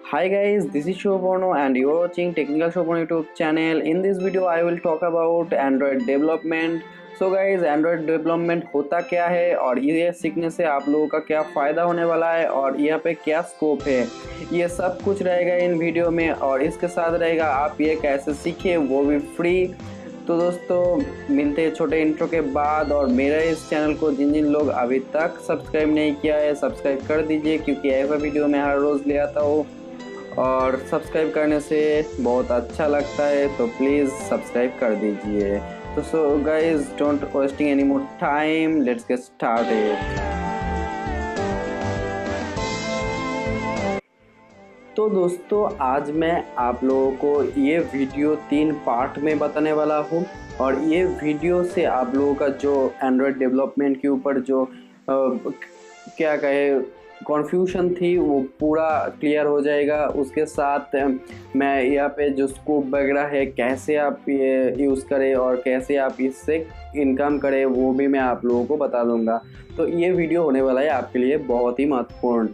Hi guys, this is Souporno and you're watching Technical Souporno YouTube channel. In this video I will talk about Android development. So guys, Android development होता क्या है और ये सीखने से आप लोगों का क्या फ़ायदा होने वाला है और यहाँ पे क्या स्कोप है, ये सब कुछ रहेगा इन वीडियो में। और इसके साथ रहेगा आप ये कैसे सीखें, वो भी फ्री। तो दोस्तों मिलते हैं छोटे इंट्रो के बाद। और मेरे इस चैनल को जिन जिन लोग अभी तक सब्सक्राइब नहीं किया है सब्सक्राइब कर दीजिए, क्योंकि ऐसा वीडियो मैं हर रोज़ ले आता हूँ और सब्सक्राइब करने से बहुत अच्छा लगता है, तो प्लीज़ सब्सक्राइब कर दीजिए। तो so guys, don't wasting any more time, let's get started. तो दोस्तों आज मैं आप लोगों को ये वीडियो 3 पार्ट में बताने वाला हूँ और ये वीडियो से आप लोगों का जो एंड्रॉयड डेवलपमेंट के ऊपर जो क्या कहे कन्फ्यूजन थी वो पूरा क्लियर हो जाएगा। उसके साथ मैं यहाँ पे जो स्कोप वगैरह है, कैसे आप ये यूज़ करें और कैसे आप इससे इनकम करें, वो भी मैं आप लोगों को बता दूंगा। तो ये वीडियो होने वाला है आपके लिए बहुत ही महत्वपूर्ण।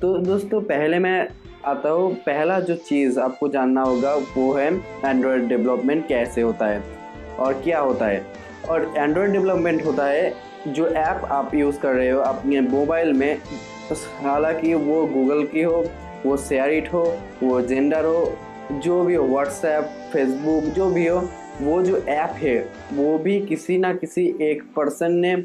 तो दोस्तों पहले मैं आता हूँ, पहला जो चीज़ आपको जानना होगा वो है एंड्रॉयड डेवलपमेंट कैसे होता है और क्या होता है। और एंड्रॉयड डेवलपमेंट होता है जो ऐप आप यूज़ कर रहे हो अपने मोबाइल में, हालांकि वो गूगल की हो, वो शेयरिट हो, वो जेंडर हो, जो भी हो, व्हाट्सएप, फेसबुक, जो भी हो, वो जो ऐप है वो भी किसी ना किसी एक पर्सन ने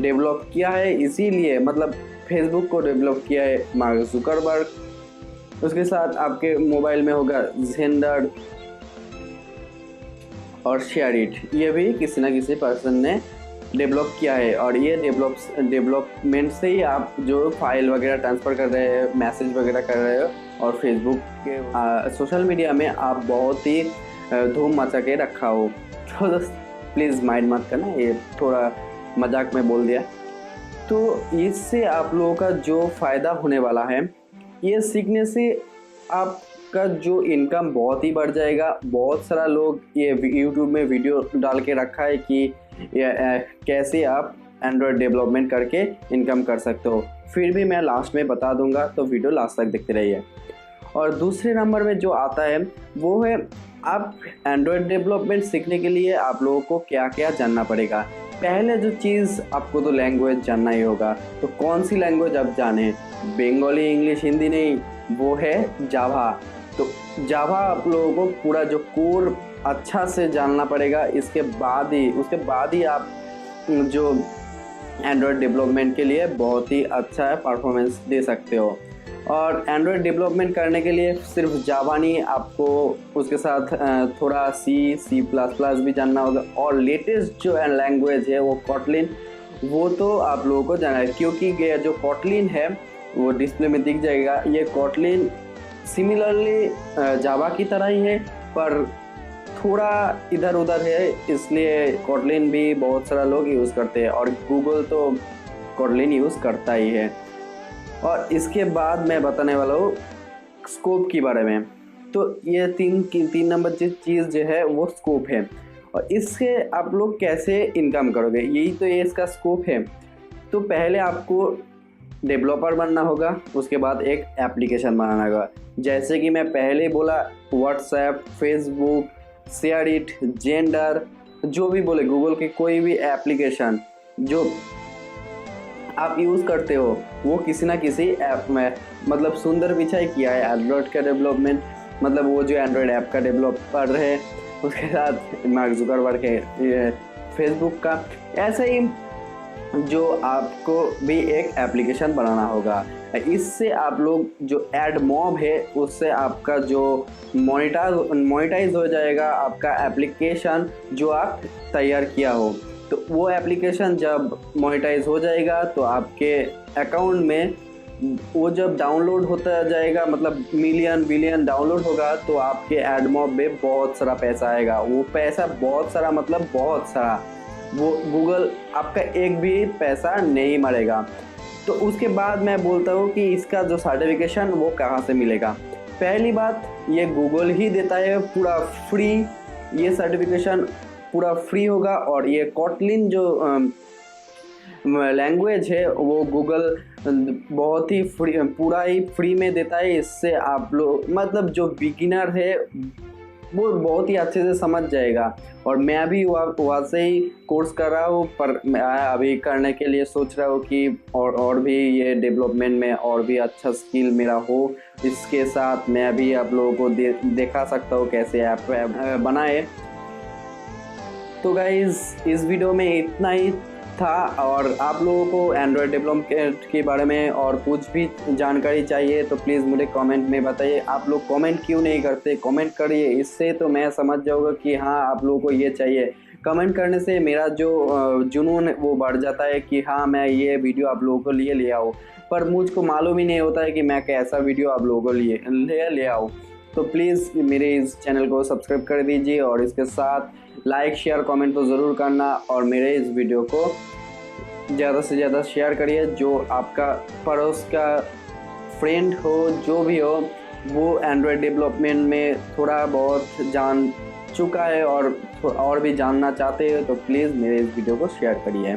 डेवलप किया है। इसीलिए मतलब फेसबुक को डेवलप किया है मार्क जुकरबर्ग। उसके साथ आपके मोबाइल में होगा जेंडर और शेयरिट, ये भी किसी ना किसी पर्सन ने डेवलप किया है। और ये डेवलपमेंट से ही आप जो फाइल वगैरह ट्रांसफ़र कर रहे हैं, मैसेज वगैरह कर रहे हो, और फेसबुक के सोशल मीडिया में आप बहुत ही धूम मचा के रखा हो। तो प्लीज़ माइंड मत करना, ये थोड़ा मजाक में बोल दिया। तो इससे आप लोगों का जो फ़ायदा होने वाला है, ये सीखने से आपका जो इनकम बहुत ही बढ़ जाएगा। बहुत सारा लोग ये यूट्यूब में वीडियो डाल के रखा है कि कैसे आप एंड्रॉयड डेवलपमेंट करके इनकम कर सकते हो, फिर भी मैं लास्ट में बता दूंगा, तो वीडियो लास्ट तक देखते रहिए। और दूसरे नंबर में जो आता है वो है आप एंड्रॉयड डेवलपमेंट सीखने के लिए आप लोगों को क्या क्या जानना पड़ेगा। पहले जो चीज़ आपको तो लैंग्वेज जानना ही होगा। तो कौन सी लैंग्वेज आप जाने, बंगाली, इंग्लिश, हिंदी नहीं, वो है जावा। तो जावा आप लोगों को पूरा जो कोर अच्छा से जानना पड़ेगा। उसके बाद ही आप जो एंड्रॉयड डेवलपमेंट के लिए बहुत ही अच्छा परफॉर्मेंस दे सकते हो। और एंड्रॉयड डेवलपमेंट करने के लिए सिर्फ जावा नहीं, आपको उसके साथ थोड़ा C++ भी जानना होगा। और लेटेस्ट जो लैंग्वेज है वो कॉटलिन, वो तो आप लोगों को जानना है, क्योंकि ये जो कॉटलिन है वो डिस्प्ले में दिख जाएगा। ये कॉटलिन सिमिलरली जावा की तरह ही है, पर थोड़ा इधर उधर है, इसलिए कॉटलिन भी बहुत सारा लोग यूज़ करते हैं और गूगल तो कॉटलिन यूज़ करता ही है। और इसके बाद मैं बताने वाला हूँ स्कोप के बारे में। तो ये तीन नंबर चीज़ जो है वो स्कोप है, और इससे आप लोग कैसे इनकम करोगे, यही तो ये इसका स्कोप है। तो पहले आपको डेवलपर बनना होगा, उसके बाद एक एप्लीकेशन बनाना होगा। जैसे कि मैं पहले बोला, व्हाट्सएप, फेसबुक, शेयरिट, जेंडर, जो भी बोले, गूगल के कोई भी एप्लीकेशन जो आप यूज़ करते हो वो किसी ना किसी ऐप में मतलब सुंदर पिचाई किया है एंड्रॉयड का डेवलपमेंट। मतलब वो जो एंड्रॉयड ऐप का डेवलपर है, उसके साथ मार्क जुकरबर्ग है फेसबुक का। ऐसे ही जो आपको भी एक एप्लीकेशन बनाना होगा। इससे आप लोग जो एड मॉब है उससे आपका जो मोनेटाइज हो जाएगा आपका एप्लीकेशन जो आप तैयार किया हो। तो वो एप्लीकेशन जब मोनेटाइज हो जाएगा तो आपके अकाउंट में वो जब डाउनलोड होता जाएगा, मतलब मिलियन बिलियन डाउनलोड होगा, तो आपके एड मॉब में बहुत सारा पैसा आएगा। वो पैसा बहुत सारा मतलब बहुत सारा, वो गूगल आपका एक भी पैसा नहीं मरेगा। तो उसके बाद मैं बोलता हूँ कि इसका जो सर्टिफिकेशन वो कहाँ से मिलेगा। पहली बात, ये गूगल ही देता है पूरा फ्री, ये सर्टिफिकेशन पूरा फ्री होगा। और ये कॉटलिन जो लैंग्वेज है वो गूगल बहुत ही फ्री, पूरा ही फ्री में देता है। इससे आप लोग मतलब जो बिगिनर है वो बहुत ही अच्छे से समझ जाएगा। और मैं भी वहाँ से ही कोर्स कर रहा हूँ, पर मैं अभी करने के लिए सोच रहा हूँ कि और भी ये डेवलपमेंट में और भी अच्छा स्किल मेरा हो। इसके साथ मैं भी आप लोगों को दिखा सकता हूँ कैसे ऐप बनाए। तो गाइज़ इस वीडियो में इतना ही था। और आप लोगों को एंड्रॉयड डेवलपमेंट के बारे में और कुछ भी जानकारी चाहिए तो प्लीज़ मुझे कमेंट में बताइए। आप लोग कमेंट क्यों नहीं करते? कमेंट करिए, इससे तो मैं समझ जाऊँगा कि हाँ आप लोगों को ये चाहिए। कमेंट करने से मेरा जो जुनून वो बढ़ जाता है कि हाँ मैं ये वीडियो आप लोगों को लिए ले आऊँ। पर मुझको मालूम ही नहीं होता है कि मैं कैसा वीडियो आप लोगों को लिए ले आऊँ। तो प्लीज़ मेरे इस चैनल को सब्सक्राइब कर दीजिए और इसके साथ लाइक शेयर कमेंट तो ज़रूर करना। और मेरे इस वीडियो को ज़्यादा से ज़्यादा शेयर करिए। जो आपका पड़ोस का फ्रेंड हो, जो भी हो, वो एंड्रॉयड डेवलपमेंट में थोड़ा बहुत जान चुका है और भी जानना चाहते हो तो प्लीज़ मेरे इस वीडियो को शेयर करिए।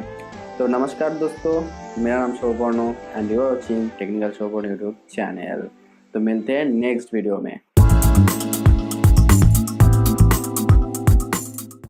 तो नमस्कार दोस्तों, मेरा नाम Souparno and you are watching technical Souparno YouTube channel. तो मिलते हैं नेक्स्ट वीडियो में।